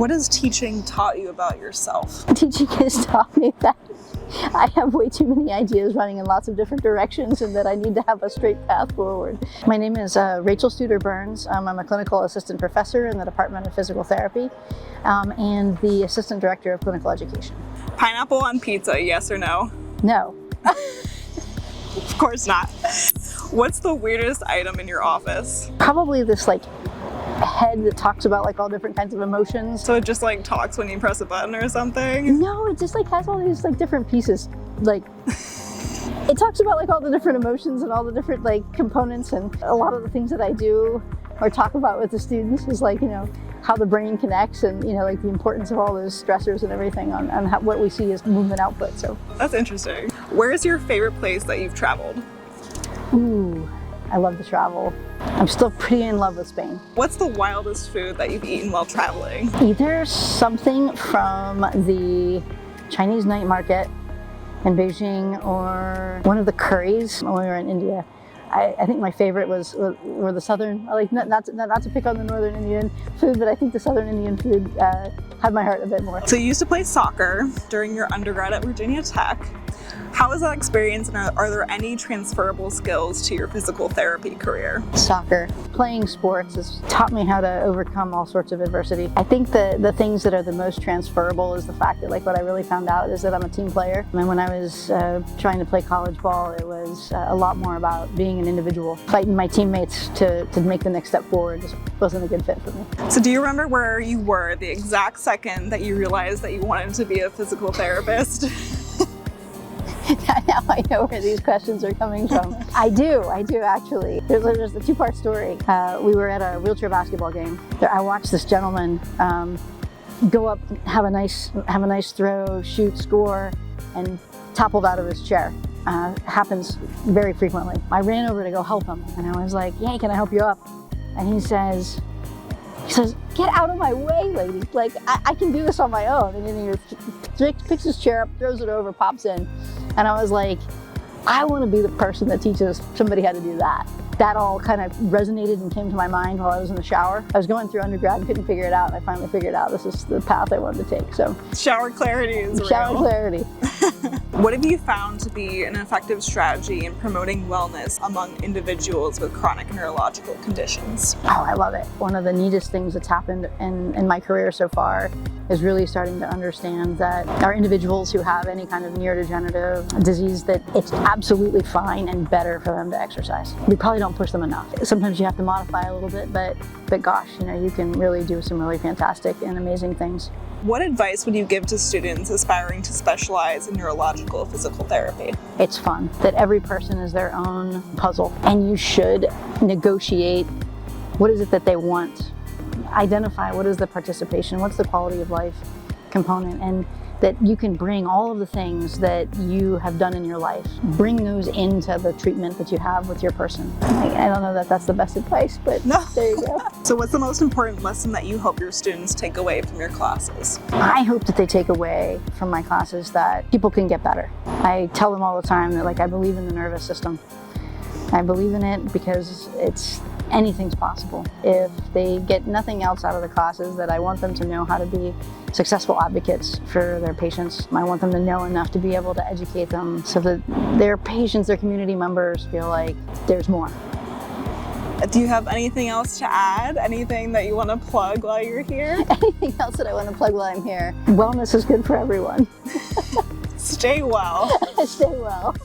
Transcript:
What has teaching taught you about yourself? Teaching has taught me that I have way too many ideas running in lots of different directions and that I need to have a straight path forward. My name is Rachelle Studer-Byrnes. I'm a clinical assistant professor in the Department of Physical Therapy and the assistant director of clinical education. Pineapple on pizza, yes or no? No. Of course not. What's the weirdest item in your office? Probably this head that talks about all different kinds of emotions. So it just talks when you press a button or something? No, it just has all these different pieces. It talks about all the different emotions and all the different components, and a lot of the things that I do or talk about with the students is how the brain connects and the importance of all those stressors and everything on what we see as movement output. So that's interesting. Where is your favorite place that you've traveled? Ooh, I love to travel. I'm still pretty in love with Spain. What's the wildest food that you've eaten while traveling? Either something from the Chinese night market in Beijing or one of the curries when we were in India. I think my favorite were the southern, not to pick on the northern Indian food, but I think the southern Indian food had my heart a bit more. So you used to play soccer during your undergrad at Virginia Tech. How was that experience, and are there any transferable skills to your physical therapy career? Soccer. Playing sports has taught me how to overcome all sorts of adversity. I think the things that are the most transferable is the fact that what I really found out is that I'm a team player. And when I was trying to play college ball, it was a lot more about being an individual. Fighting my teammates to make the next step forward just wasn't a good fit for me. So do you remember where you were the exact second that you realized that you wanted to be a physical therapist? Now I know where these questions are coming from. I do actually. There's a two-part story. We were at a wheelchair basketball game. I watched this gentleman go up, have a nice throw, shoot, score, and toppled out of his chair. Happens very frequently. I ran over to go help him, and I was like, "Hey, can I help you up?" And he says, "Get out of my way, lady. I can do this on my own." And then he picks his chair up, throws it over, pops in. And I was like, I want to be the person that teaches somebody how to do that. That all kind of resonated and came to my mind while I was in the shower. I was going through undergrad and couldn't figure it out. And I finally figured out this is the path I wanted to take. So shower clarity is real. Shower clarity. What have you found to be an effective strategy in promoting wellness among individuals with chronic neurological conditions? Oh, I love it. One of the neatest things that's happened in my career so far is really starting to understand that our individuals who have any kind of neurodegenerative disease, that it's absolutely fine and better for them to exercise. We probably don't push them enough. Sometimes you have to modify a little bit, but gosh, you can really do some really fantastic and amazing things. What advice would you give to students aspiring to specialize in neurological physical therapy? It's fun, that every person is their own puzzle, and you should negotiate what is it that they want. Identify what is the participation, what's the quality of life component, and that you can bring all of the things that you have done in your life, bring those into the treatment that you have with your person. I don't know that that's the best advice, but no. There you go. So what's the most important lesson that you hope your students take away from your classes? I hope that they take away from my classes that people can get better. I tell them all the time that I believe in the nervous system. I believe in it because anything's possible. If they get nothing else out of the classes, that I want them to know how to be successful advocates for their patients. I want them to know enough to be able to educate them so that their patients, their community members feel like there's more. Do you have anything else to add? Anything that you want to plug while you're here? Anything else that I want to plug while I'm here? Wellness is good for everyone. Stay well. Stay well.